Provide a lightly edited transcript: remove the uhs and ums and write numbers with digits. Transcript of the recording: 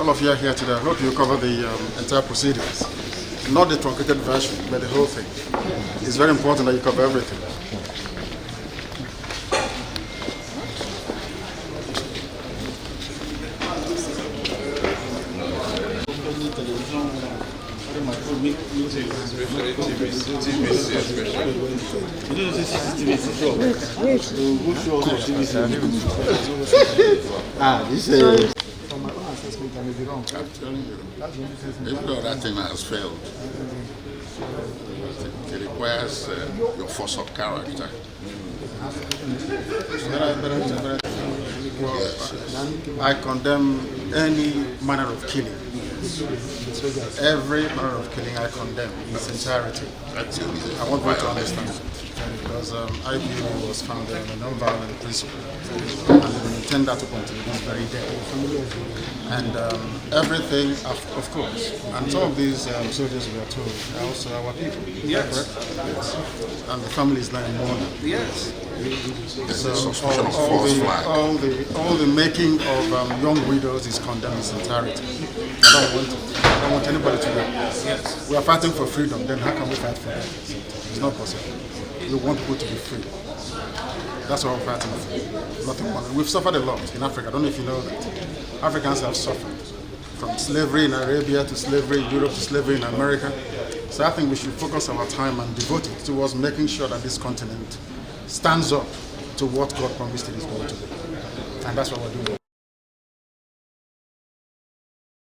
all of you are here today. I hope you cover the entire proceedings. Not the truncated version, but the whole thing. It's very important that you cover everything. This is... I'm telling you, every other thing has failed. It requires your force of character. I condemn any manner of killing. Every manner of killing I condemn in its entirety. I want you to understand it. Because IPOB was founded on a non-violent principle, and we intend that to continue this very day. And everything, of course, and some of these soldiers we are told are also our people. Yes. Correct? Yes. And the family is lying mourning. Yes. So all the making of young widows is condemned in its entirety. I don't want anybody to die. Yes. We are fighting for freedom, then how can we fight for that? It's not possible. We want people to be free. That's what we're fighting for. Nothing more. We've suffered a lot in Africa. I don't know if you know that. Africans have suffered. From slavery in Arabia to slavery in Europe to slavery in America. So I think we should focus our time and devote it towards making sure that this continent stands up to what God promised it is going to do. And that's what we're doing.